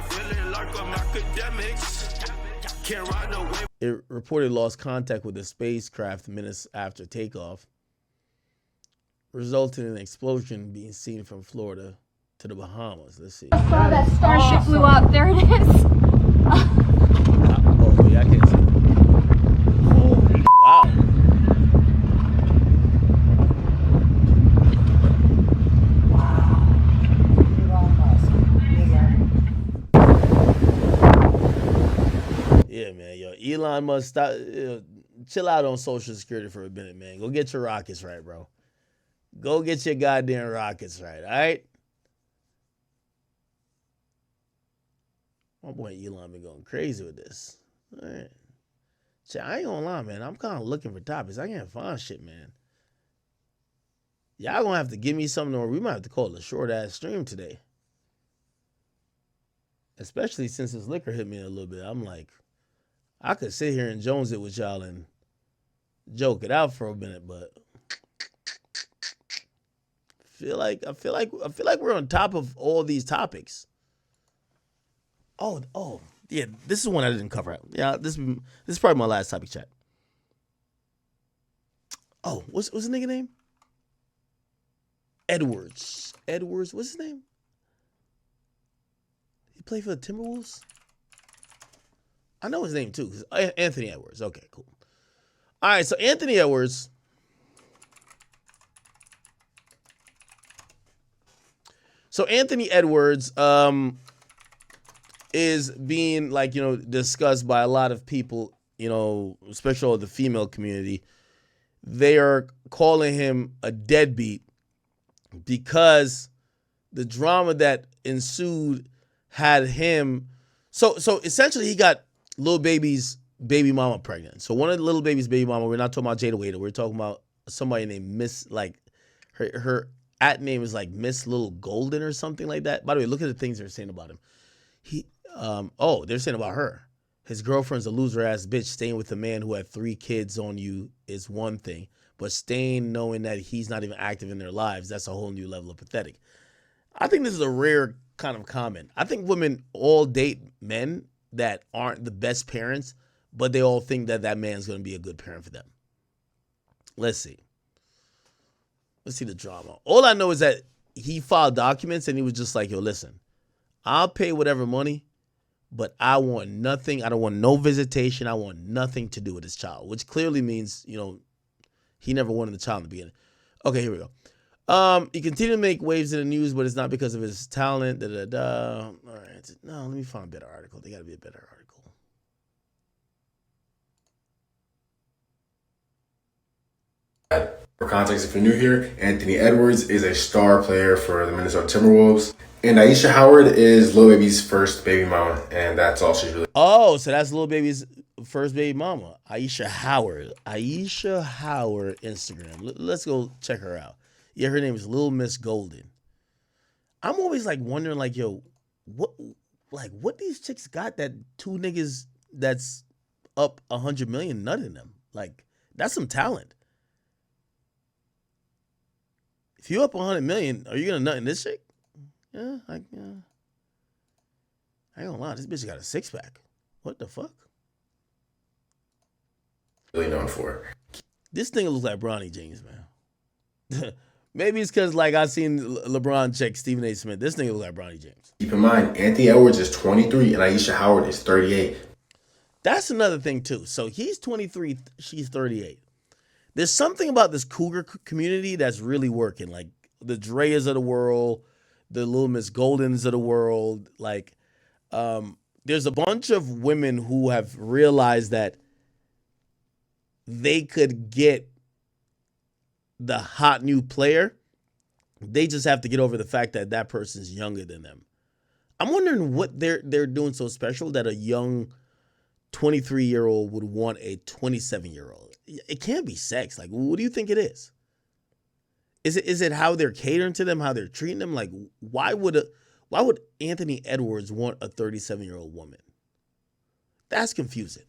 feeling like I'm Akademiks. Can't ride no wave. It reported lost contact with the spacecraft minutes after takeoff, resulting in an explosion being seen from Florida to the Bahamas. Let's see. I saw that starship blew up. There it is. Oh, yeah, I can't see. Holy wow. Yeah, man. Yo, Elon Musk, stop, chill out on Social Security for a minute, man. Go get your rockets right, bro. Go get your goddamn rockets right, all right? My boy Elon been going crazy with this. All right. Shit, I ain't gonna lie, man. I'm kind of looking for topics. I can't find shit, man. Y'all gonna have to give me something, or we might have to call it a short-ass stream today. Especially since this liquor hit me a little bit. I'm like, I could sit here and Jones it with y'all and joke it out for a minute, but I feel like we're on top of all these topics. Oh, yeah, this is one I didn't cover out. Yeah, this is probably my last topic, chat. Oh, what's the nigga name? Edwards, what's his name? He played for the Timberwolves? I know his name too. Anthony Edwards. Okay, cool. All right, so Anthony Edwards. So Anthony Edwards is being discussed by a lot of people, especially the female community. They are calling him a deadbeat because the drama that ensued had him. So essentially he got Lil Baby's baby mama pregnant. So one of the Lil Baby's baby mama, we're not talking about Jada Waiter. We're talking about somebody named Miss, her at name is like Miss Little Golden or something like that. By the way, look at the things they're saying about him. They're saying about her. His girlfriend's a loser ass bitch. Staying with a man who had 3 kids on you is one thing, but staying knowing that he's not even active in their lives, that's a whole new level of pathetic. I think this is a rare kind of comment. I think women all date men that aren't the best parents, but they all think that that man's going to be a good parent for them. Let's see the drama. All I know is that he filed documents and he was just like, yo, listen, I'll pay whatever money, but I want nothing. I don't want no visitation. I want nothing to do with this child, which clearly means, he never wanted the child in the beginning. Okay, here we go. He continued to make waves in the news, but it's not because of his talent. All right. No, let me find a better article. They got to be a better article. For context, if you're new here, Anthony Edwards is a star player for the Minnesota Timberwolves. And Aisha Howard is Lil Baby's first baby mama, and that's all she's really. Oh, so that's Lil Baby's first baby mama, Aisha Howard. Aisha Howard Instagram. Let's go check her out. Yeah, her name is Lil Miss Golden. I'm always wondering what these chicks got that 2 niggas that's up 100 million nut in them. That's some talent. If you up 100 million, are you gonna nut in this chick? Yeah, I ain't gonna lie, this bitch got a 6-pack. What the fuck? Really known for. This thing looks like Bronny James, man. Maybe it's because I seen LeBron check Stephen A. Smith. This thing looks like Bronny James. Keep in mind, Anthony Edwards is 23 and Aisha Howard is 38. That's another thing too. So he's 23, she's 38. There's something about this cougar community that's really working. The Dreas of the world, the Little Miss Goldens of the world. There's a bunch of women who have realized that they could get the hot new player. They just have to get over the fact that that person's younger than them. I'm wondering what they're doing so special that a young 23-year-old would want a 27-year-old. It can't be sex. What do you think it is? Is it how they're catering to them, how they're treating them? Why would Anthony Edwards want a 37-year-old woman? That's confusing.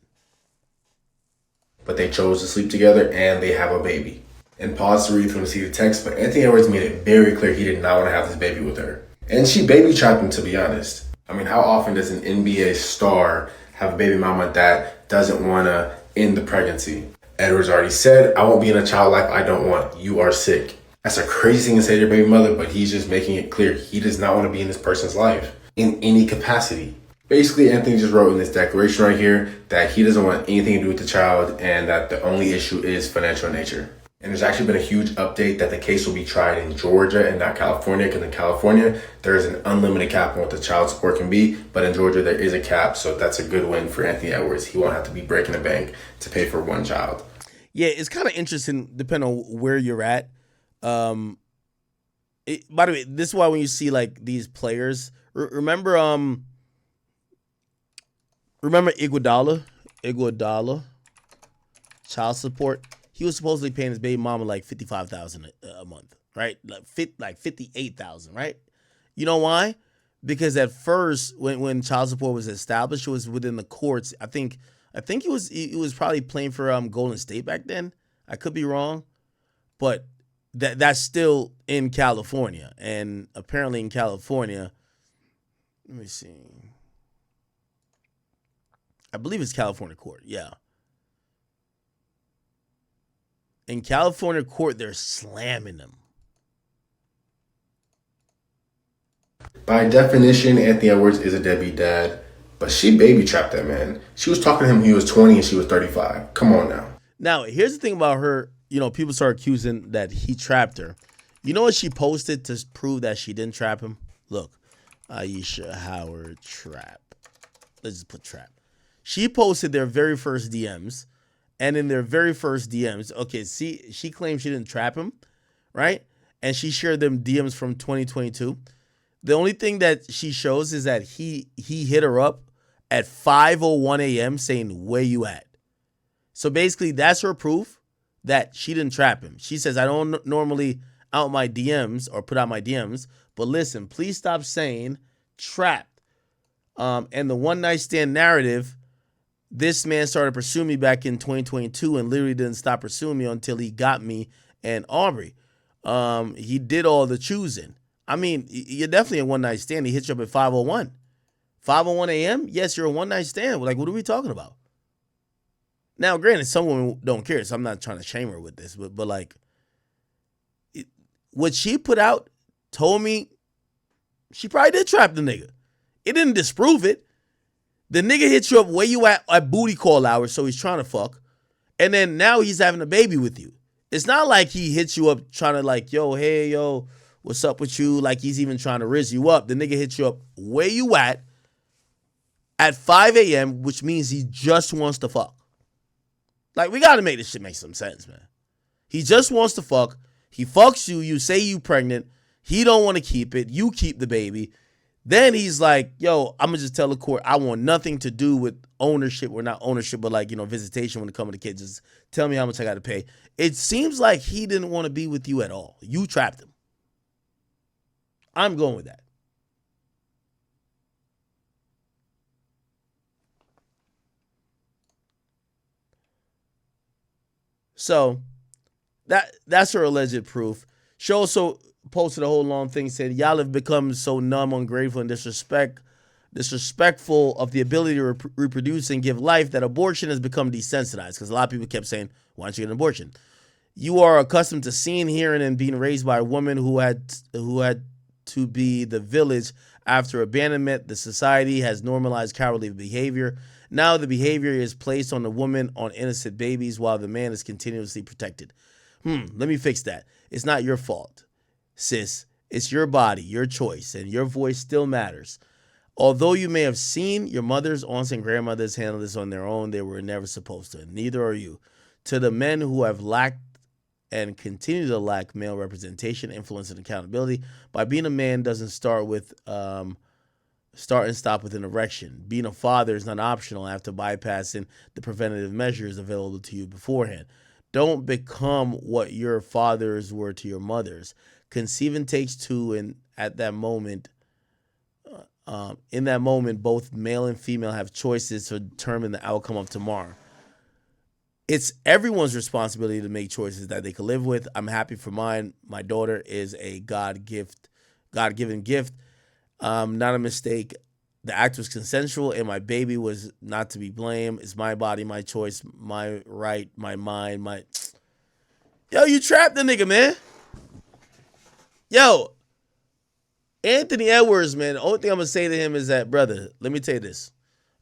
But they chose to sleep together and they have a baby. And pause to read through and see the text, but Anthony Edwards made it very clear he did not want to have this baby with her. And she baby trapped him, to be honest. I mean, how often does an NBA star have a baby mama that doesn't want to end the pregnancy? Edwards already said, I won't be in a child life I don't want. You are sick. That's a crazy thing to say to your baby mother, but he's just making it clear he does not want to be in this person's life in any capacity. Basically, Anthony just wrote in this declaration right here that he doesn't want anything to do with the child and that the only issue is financial in nature. And there's actually been a huge update that the case will be tried in Georgia and not California, because in California, there is an unlimited cap on what the child support can be, but in Georgia, there is a cap, so that's a good win for Anthony Edwards. He won't have to be breaking the bank to pay for one child. Yeah, it's kind of interesting depending on where you're at. By the way, this is why when you see like these players, remember Iguodala, child support. He was supposedly paying his baby mama like $55,000 a month, right? Like $58,000, right? You know why? Because at first, when child support was established, it was within the courts. I think he was probably playing for Golden State back then. I could be wrong, but that's still in California, and apparently in California, let me see. I believe it's California court. Yeah. In California court, they're slamming them. By definition, Anthony Edwards is a deadbeat dad, but she baby trapped that man. She was talking to him when he was 20 and she was 35. Come on now. Now, here's the thing about her. You know, people start accusing that he trapped her. You know what she posted to prove that she didn't trap him? Look, Aisha Howard trap. Let's just put trap. She posted their very first DMs. And in their very first DMs, okay, see, she claims she didn't trap him, right? And she shared them DMs from 2022. The only thing that she shows is that he hit her up at 5:01 a.m. saying, where you at? So basically, that's her proof that she didn't trap him. She says, I don't normally out my DMs or put out my DMs, but listen, please stop saying trapped. And the one night stand narrative, this man started pursuing me back in 2022 and literally didn't stop pursuing me until he got me and Aubrey. He did all the choosing. I mean, you're definitely a one-night stand. He hit you up at 5:01. 5:01 a.m.? Yes, you're a one-night stand. Like, what are we talking about? Now, granted, some women don't care, so I'm not trying to shame her with this, but like, what she put out told me she probably did trap the nigga. It didn't disprove it. The nigga hit you up where you at booty call hours, so he's trying to fuck. And then now he's having a baby with you. It's not like he hits you up trying to like, yo, hey, yo, what's up with you? Like he's even trying to rizz you up. The nigga hit you up where you at 5 a.m., which means he just wants to fuck. Like, we got to make this shit make some sense, man. He just wants to fuck. He fucks you. You say you pregnant. He don't want to keep it. You keep the baby. Then he's like, yo, I'm going to just tell the court I want nothing to do with ownership, or not ownership, but like, you know, visitation when it comes to kids. Just tell me how much I got to pay. It seems like he didn't want to be with you at all. You trapped him. I'm going with that. So that's her alleged proof. She also posted a whole long thing, said, y'all have become so numb, ungrateful, and disrespectful of the ability to reproduce and give life that abortion has become desensitized. Because a lot of people kept saying, why don't you get an abortion? You are accustomed to seeing, hearing, and being raised by a woman who had to be the village after abandonment. The society has normalized cowardly behavior. Now the behavior is placed on the woman, on innocent babies, while the man is continuously protected. Let me fix that. It's not your fault, sis. It's your body, your choice, and your voice still matters. Although you may have seen your mothers, aunts, and grandmothers handle this on their own, they were never supposed to. Neither are you. To the men who have lacked and continue to lack male representation, influence, and accountability, by being a man doesn't start and stop with an erection. Being a father is not optional after bypassing the preventative measures available to you beforehand. Don't become what your fathers were to your mothers. Conceiving takes two, and at that moment, in that moment, both male and female have choices to determine the outcome of tomorrow. It's everyone's responsibility to make choices that they can live with. I'm happy for mine. My daughter is a God-given gift. Not a mistake. The act was consensual, and my baby was not to be blamed. It's my body, my choice, my right, my mind, my... Yo, you trapped the nigga, man. Yo, Anthony Edwards, man, the only thing I'm going to say to him is that, brother, let me tell you this.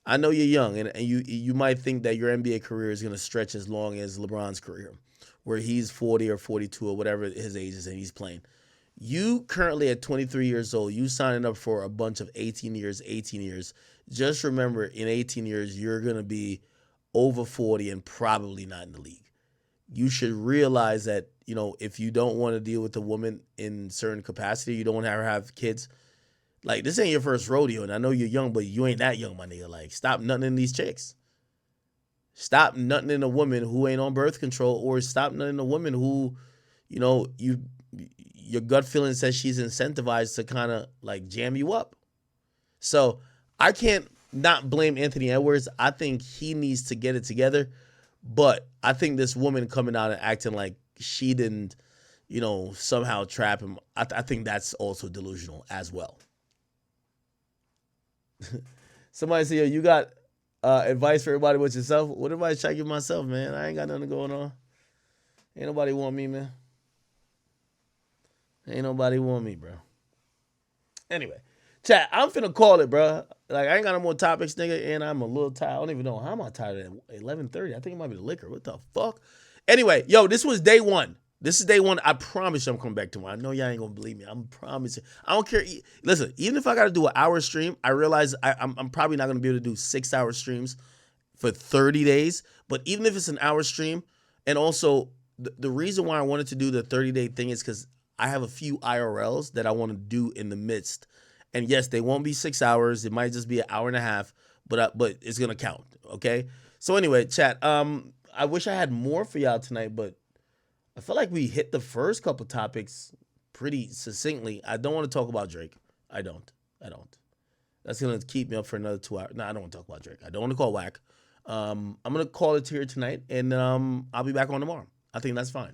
I know you're young, and you might think that your NBA career is going to stretch as long as LeBron's career, where he's 40 or 42 or whatever his age is and he's playing. You currently at 23 years old, you signing up for a bunch of 18 years. Just remember, in 18 years, you're going to be over 40 and probably not in the league. You should realize that, you know, if you don't want to deal with a woman in certain capacity, you don't want to have kids. Like, this ain't your first rodeo, and I know you're young, but you ain't that young, my nigga. Like, stop nutting in these chicks. Stop nutting in a woman who ain't on birth control, or stop nutting in a woman who, you know, your gut feeling says she's incentivized to kind of like jam you up. So I can't not blame Anthony Edwards. I think he needs to get it together. But I think this woman coming out and acting like she didn't, you know, somehow trap him, I think that's also delusional as well. Somebody say, yo, you got advice for everybody but yourself? What advice should I give myself, man? I ain't got nothing going on. Ain't nobody want me, man. Ain't nobody want me, bro. Anyway, chat, I'm finna call it, bro. Like, I ain't got no more topics, nigga, and I'm a little tired. I don't even know how am I tired at 11:30. I think it might be the liquor. What the fuck? Anyway, yo, this was day one. This is day one. I promise you I'm coming back tomorrow. I know y'all ain't gonna believe me. I'm promising. I don't care. Listen, even if I gotta do an hour stream, I realize I'm probably not gonna be able to do 6-hour streams for 30 days. But even if it's an hour stream, and also the reason why I wanted to do the 30-day thing is because I have a few IRLs that I want to do in the midst. And yes, they won't be 6 hours. It might just be an hour and a half, but it's gonna count. Okay. So anyway, chat. I wish I had more for y'all tonight, but I feel like we hit the first couple topics pretty succinctly. I don't want to talk about Drake. I don't. That's gonna keep me up for another 2 hours. No, I don't want to talk about Drake. I don't want to call whack. I'm gonna call it here tonight, and I'll be back on tomorrow. I think that's fine.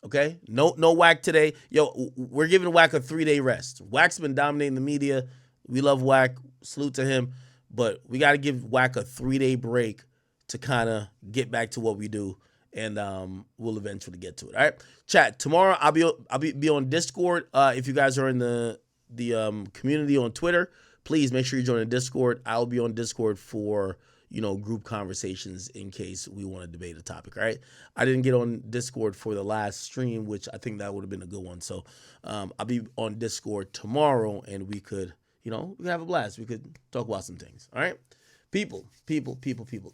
Okay? No whack today. Yo, we're giving whack a 3-day rest. Whack's been dominating the media. We love whack. Salute to him. But we got to give whack a 3-day break to kind of get back to what we do. And we'll eventually get to it. All right? Chat, tomorrow I'll be on Discord. If you guys are in the community on Twitter, please make sure you join the Discord. I'll be on Discord for, you know, group conversations in case we want to debate a topic, all right? I didn't get on Discord for the last stream, which I think that would have been a good one. So I'll be on Discord tomorrow, and we could, you know, we could have a blast. We could talk about some things, all right? People.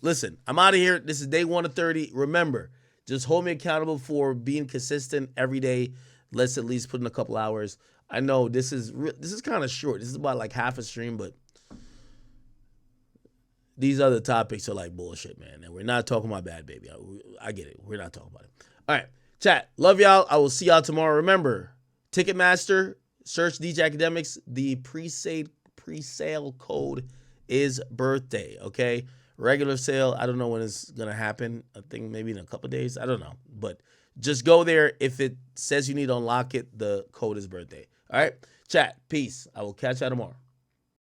Listen, I'm out of here. This is day 1 of 30. Remember, just hold me accountable for being consistent every day. Let's at least put in a couple hours. I know this is kind of short. This is about like half a stream, but these other topics are like bullshit, man. And we're not talking about bad, baby. I get it. We're not talking about it. All right, chat. Love y'all. I will see y'all tomorrow. Remember, Ticketmaster, search DJ Akademiks. The pre-sale code is birthday, okay? Regular sale, I don't know when it's going to happen. I think maybe in a couple days. I don't know. But just go there. If it says you need to unlock it, the code is birthday. All right? Chat, peace. I will catch y'all tomorrow.